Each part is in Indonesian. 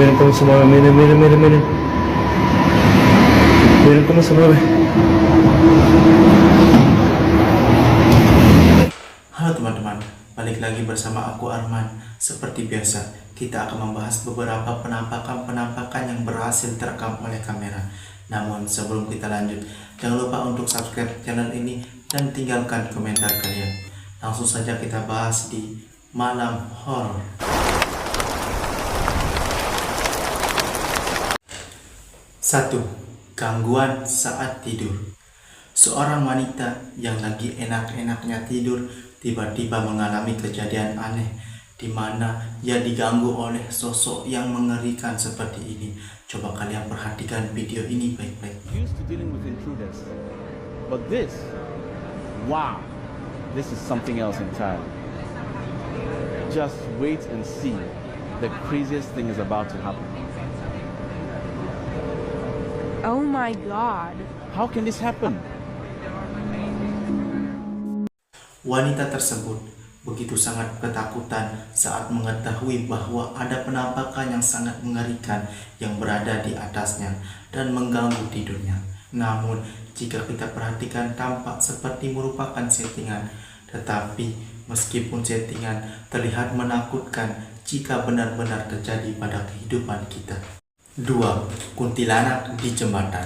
Miren cómo se mueve, miren, miren, miren, miren. Miren cómo se mueve. Halo teman-teman, balik lagi bersama aku Arman. Seperti biasa, kita akan membahas beberapa penampakan-penampakan yang berhasil terekam oleh kamera. Namun sebelum kita lanjut, jangan lupa untuk subscribe channel ini dan tinggalkan komentar kalian. Langsung saja kita bahas di Malam Horor. 1. Gangguan saat tidur. Seorang wanita yang lagi enak-enaknya tidur tiba-tiba mengalami kejadian aneh di mana ia diganggu oleh sosok yang mengerikan seperti ini. Coba kalian perhatikan video ini baik-baik. Used to dealing with intruders, but this, wow, this is something else entirely. Just wait and see. The craziest thing is about to happen. Oh my God. How can this happen? Wanita tersebut begitu sangat ketakutan saat mengetahui bahwa ada penampakan yang sangat mengerikan yang berada di atasnya dan mengganggu tidurnya. Namun, jika kita perhatikan tampak seperti merupakan settingan, tetapi meskipun settingan terlihat menakutkan jika benar-benar terjadi pada kehidupan kita. 2. Kuntilanak di jembatan.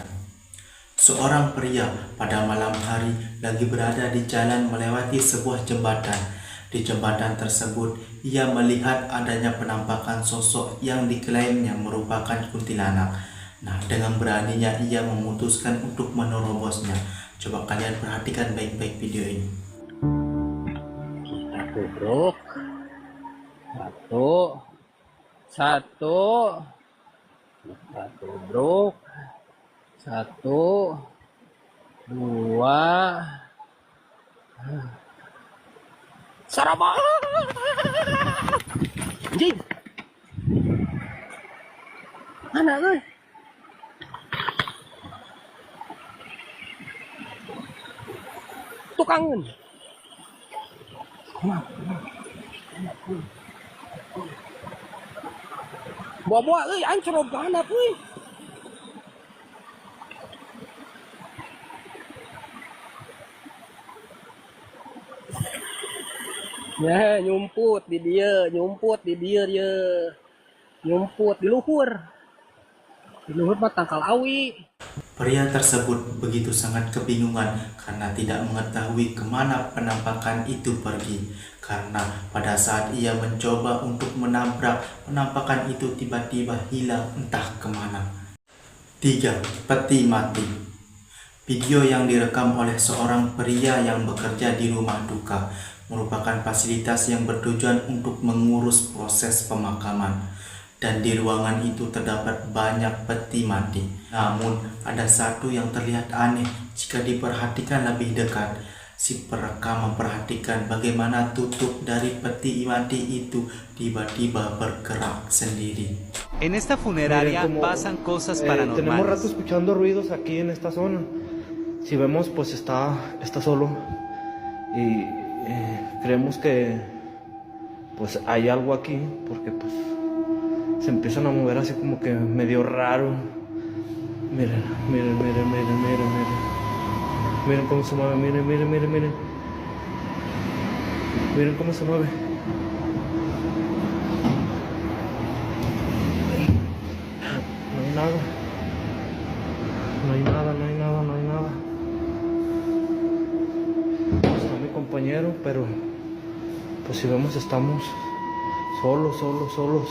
Seorang pria pada malam hari lagi berada di jalan melewati sebuah jembatan. Di jembatan tersebut, ia melihat adanya penampakan sosok yang diklaimnya merupakan kuntilanak. Nah, dengan beraninya ia memutuskan untuk menerobosnya. Coba kalian perhatikan baik-baik video ini. Satu, bro. Satu, dua, saraba. Anjing. Mana gue? Tukangan. Bawa-bawa aing cerobohan apa euy? Ya, nyumput di dia dia. Nyumput di luhur. Di luhur mah tangkal awi. Pria tersebut begitu sangat kebingungan karena tidak mengetahui kemana penampakan itu pergi. Karena pada saat ia mencoba untuk menabrak, penampakan itu tiba-tiba hilang entah kemana. 3. Peti mati. Video yang direkam oleh seorang pria yang bekerja di rumah duka merupakan fasilitas yang bertujuan untuk mengurus proses pemakaman. Dan di ruangan itu terdapat banyak peti mati. Namun ada satu yang terlihat aneh jika diperhatikan lebih dekat. Si perekam memperhatikan bagaimana tutup dari peti mati itu tiba-tiba bergerak sendiri. En esta funeraria pasan cosas Tenemos rato paranormales. escuchando ruidos aquí en esta zona. Si vemos, pues está solo. Y creemos que pues hay algo aquí, porque pues se empiezan a mover así como que medio raro. Miren, miren, miren, miren, miren, miren. Miren cómo se mueve, miren, miren, miren, miren. Miren cómo se mueve. No hay nada. No hay nada, no hay nada, no hay nada. Está mi compañero, pero pues si vemos estamos solos.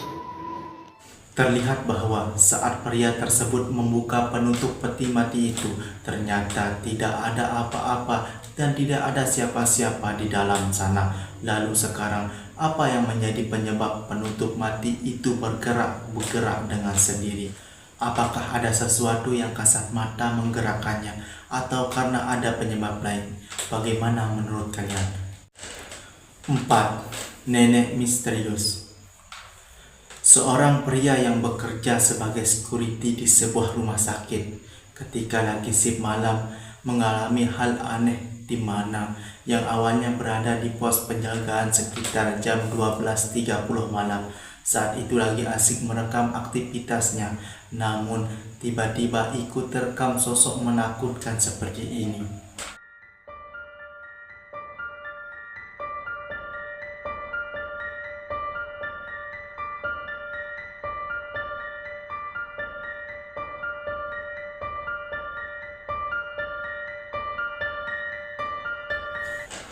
Terlihat bahwa saat pria tersebut membuka penutup peti mati itu, ternyata tidak ada apa-apa dan tidak ada siapa-siapa di dalam sana. Lalu sekarang, apa yang menjadi penyebab penutup mati itu bergerak dengan sendiri? Apakah ada sesuatu yang kasat mata menggerakkannya atau karena ada penyebab lain? Bagaimana menurut kalian? 4. Nenek misterius. Seorang pria yang bekerja sebagai security di sebuah rumah sakit ketika lagi shift malam mengalami hal aneh di mana yang awalnya berada di pos penjagaan sekitar jam 12.30 malam Saat itu lagi asik merekam aktivitasnya, namun tiba-tiba ikut terekam sosok menakutkan seperti ini.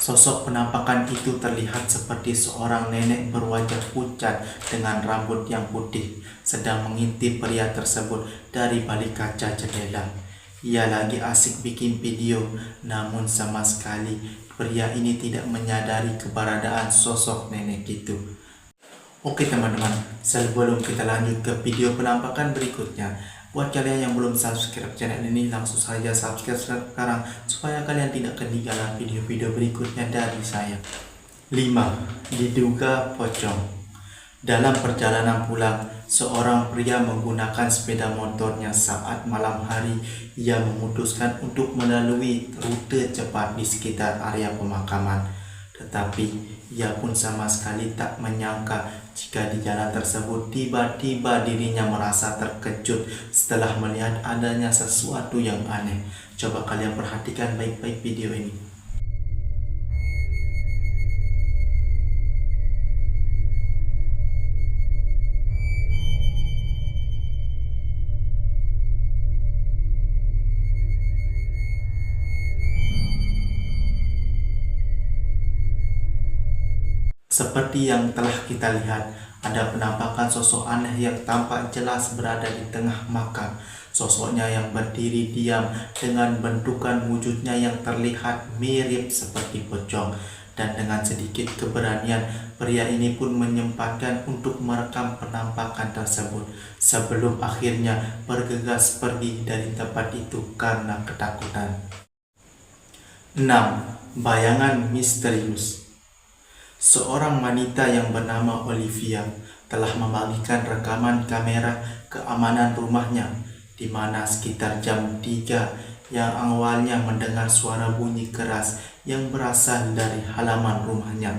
Sosok penampakan itu terlihat seperti seorang nenek berwajah pucat dengan rambut yang putih, sedang mengintip pria tersebut dari balik kaca jendela. Ia lagi asik bikin video, namun sama sekali pria ini tidak menyadari keberadaan sosok nenek itu. Oke teman-teman, sebelum kita lanjut ke video penampakan berikutnya, buat kalian yang belum subscribe channel ini, langsung saja subscribe sekarang supaya kalian tidak ketinggalan video-video berikutnya dari saya. 5. Diduga pocong. Dalam perjalanan pulang, seorang pria menggunakan sepeda motornya saat malam hari. Ia memutuskan untuk melalui rute cepat di sekitar area pemakaman. Tetapi ia pun sama sekali tak menyangka jika di jalan tersebut tiba-tiba dirinya merasa terkejut setelah melihat adanya sesuatu yang aneh. Coba kalian perhatikan baik-baik video ini. Seperti yang telah kita lihat, ada penampakan sosok aneh yang tampak jelas berada di tengah makam. Sosoknya yang berdiri diam dengan bentukan wujudnya yang terlihat mirip seperti pocong. Dan dengan sedikit keberanian, pria ini pun menyempatkan untuk merekam penampakan tersebut sebelum akhirnya bergegas pergi dari tempat itu karena ketakutan. 6. Bayangan misterius. Seorang wanita yang bernama Olivia telah membagikan rekaman kamera keamanan rumahnya, di mana sekitar jam 3 yang awalnya mendengar suara bunyi keras yang berasal dari halaman rumahnya.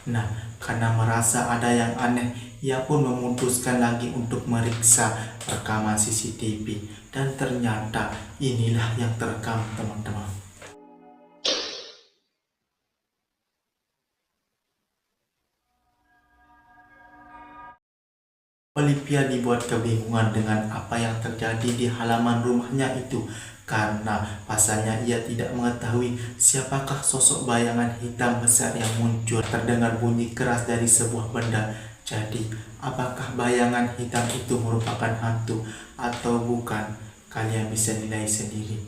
Nah, karena merasa ada yang aneh, ia pun memutuskan lagi untuk meriksa rekaman CCTV, dan ternyata inilah yang terekam, teman-teman. Olivia dibuat kebingungan dengan apa yang terjadi di halaman rumahnya itu, karena pasalnya ia tidak mengetahui siapakah sosok bayangan hitam besar yang muncul. Terdengar bunyi keras dari sebuah benda. Jadi, apakah bayangan hitam itu merupakan hantu atau bukan? Kalian bisa nilai sendiri.